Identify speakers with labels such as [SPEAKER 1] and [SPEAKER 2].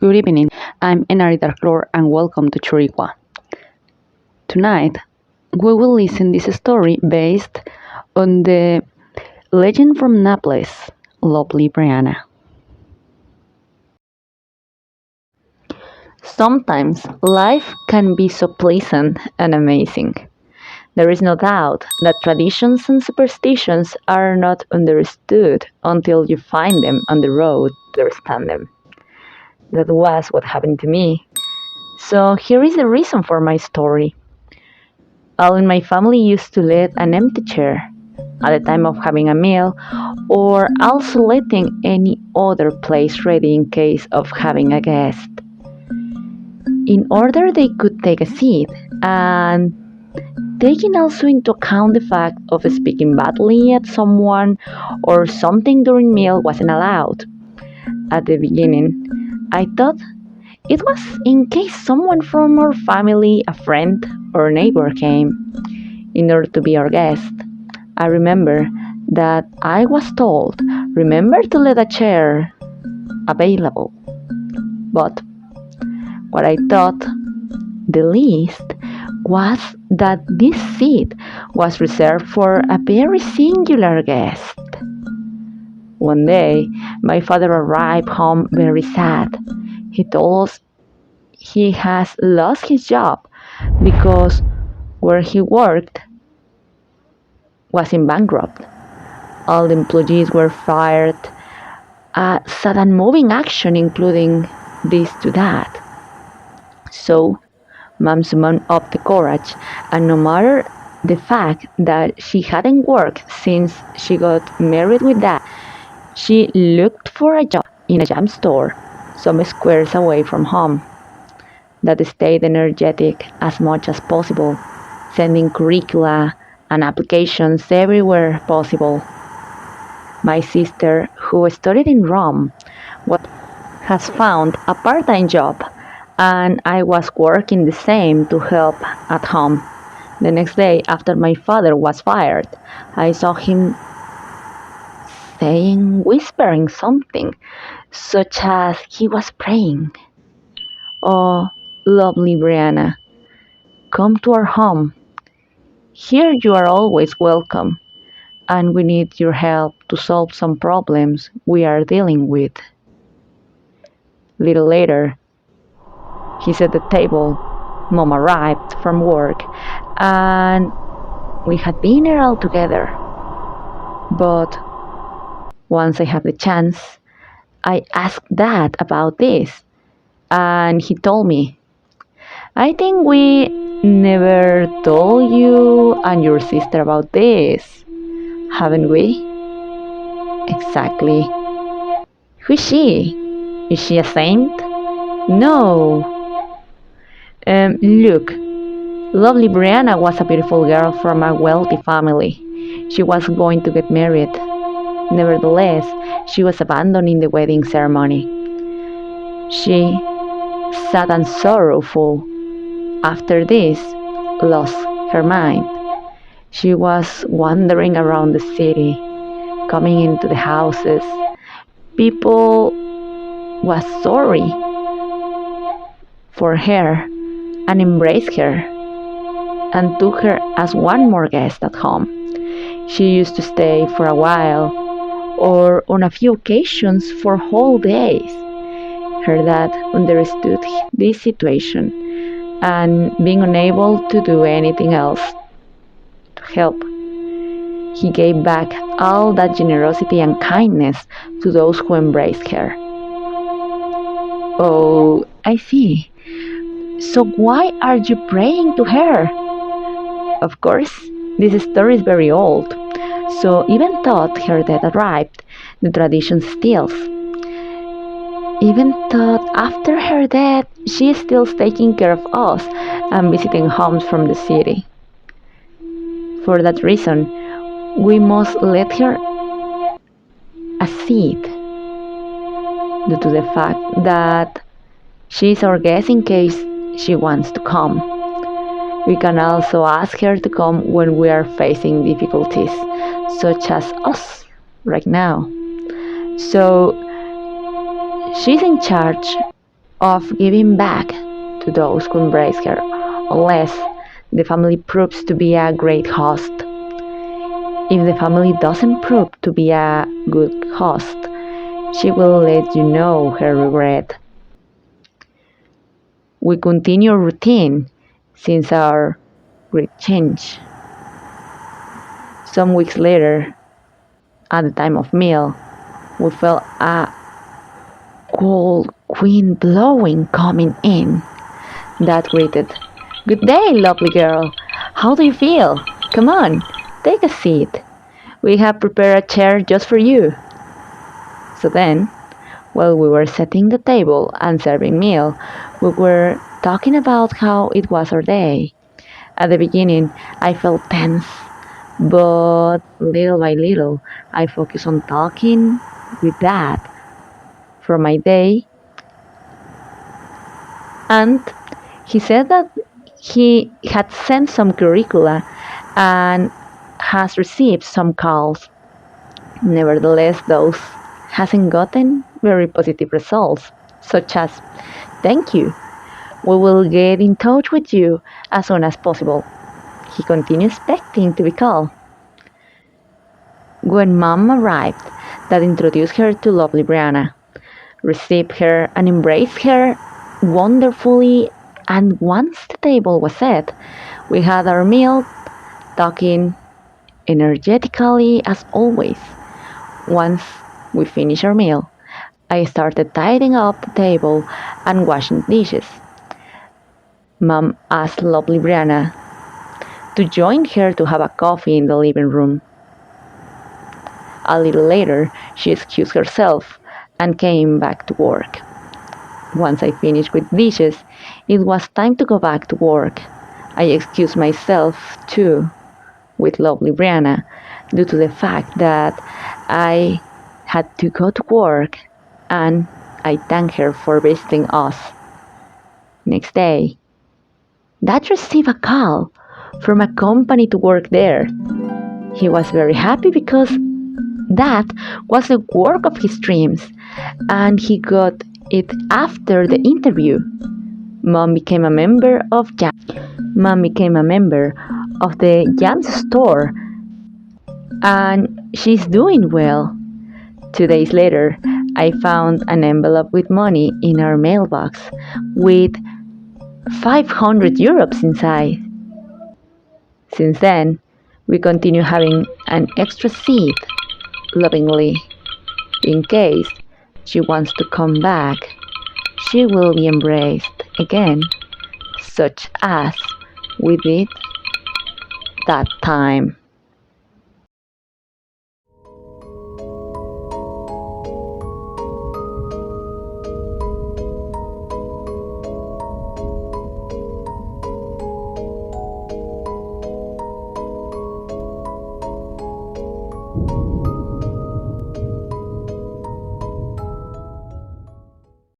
[SPEAKER 1] Good evening. I'm Enary Darklore and welcome to Churikua. Tonight, we will listen this story based on the legend from Naples, lovely Mbriana. Sometimes life can be so pleasant and amazing. There is no doubt that traditions and superstitions are not understood until you find them on the road to understand them. That was what happened to me. So here is the reason for my story. All in my family used to let an empty chair at the time of having a meal, or also letting any other place ready in case of having a guest, in order they could take a seat, and taking also into account the fact of speaking badly at someone or something during meal wasn't allowed. At the beginning, I thought it was in case someone from our family, a friend or neighbor came in order to be our guest. I remember that I was told, remember to let a chair available. But what I thought the least was that this seat was reserved for a very singular guest. One day, my father arrived home very sad. He told us he has lost his job because where he worked was in bankrupt. All the employees were fired. A sudden moving action including this to that. So, Mom summoned up the courage, and no matter the fact that she hadn't worked since she got married with Dad, she looked for a job in a jam store some squares away from home that stayed energetic as much as possible, sending curricula and applications everywhere possible. My sister, who studied in Rome, has found a part-time job, and I was working the same to help at home. The next day, after my father was fired, I saw him whispering something, such as he was praying. Oh, lovely Mbriana, come to our home. Here you are always welcome, and we need your help to solve some problems we are dealing with. Little later, he's at the table. Mom arrived from work, and we had dinner all together. But once I had the chance, I asked Dad about this, and he told me, I think we never told you and your sister about this, haven't we? Exactly. Who is she? Is she a saint? No. Look, lovely Brianna was a beautiful girl from a wealthy family. She was going to get married. Nevertheless, she was abandoned in the wedding ceremony. She, sad and sorrowful, after this, lost her mind. She was wandering around the city, coming into the houses. People was sorry for her and embraced her and took her as one more guest at home. She used to stay for a while, or on a few occasions for whole days. Her dad understood this situation, and being unable to do anything else to help, he gave back all that generosity and kindness to those who embraced her. Oh, I see. So why are you praying to her? Of course, this story is very old, so even though her death arrived, the tradition still. Even though after her death, she is still taking care of us and visiting homes from the city. For that reason, we must let her a seat due to the fact that she is our guest in case she wants to come. We can also ask her to come when we are facing difficulties, such as us right now. So she's in charge of giving back to those who embrace her, unless the family proves to be a great host. If the family doesn't prove to be a good host, she will let you know her regret. We continue our routine since our great change. Some weeks later, at the time of meal, we felt a cold wind blowing coming in. Dad greeted, "Good day, lovely girl. How do you feel? Come on, take a seat. We have prepared a chair just for you." So then, while we were setting the table and serving meal, we were talking about how it was our day. At the beginning, I felt tense, but little by little, I focused on talking with Dad for my day, and he said that he had sent some curricula and has received some calls. Nevertheless, those hasn't gotten very positive results, such as "Thank you. We will get in touch with you as soon as possible." He continued expecting to be called. When Mom arrived, Dad introduced her to lovely Brianna, received her and embraced her wonderfully, and once the table was set, we had our meal, talking energetically as always. Once we finished our meal, I started tidying up the table and washing dishes. Mom asked lovely Brianna to join her to have a coffee in the living room. A little later, she excused herself and came back to work. Once I finished with dishes, it was time to go back to work. I excused myself too with lovely Brianna due to the fact that I had to go to work, and I thanked her for visiting us. Next day, Dad received a call from a company to work there. He was very happy because that was the work of his dreams, and he got it after the interview. Mom became a member of Jam. Mom became a member of the Jams store, and she's doing well. 2 days later, I found an envelope with money in our mailbox with 500 euros inside. Since then, we continue having an extra seat lovingly. In case she wants to come back, she will be embraced again, such as we did that time.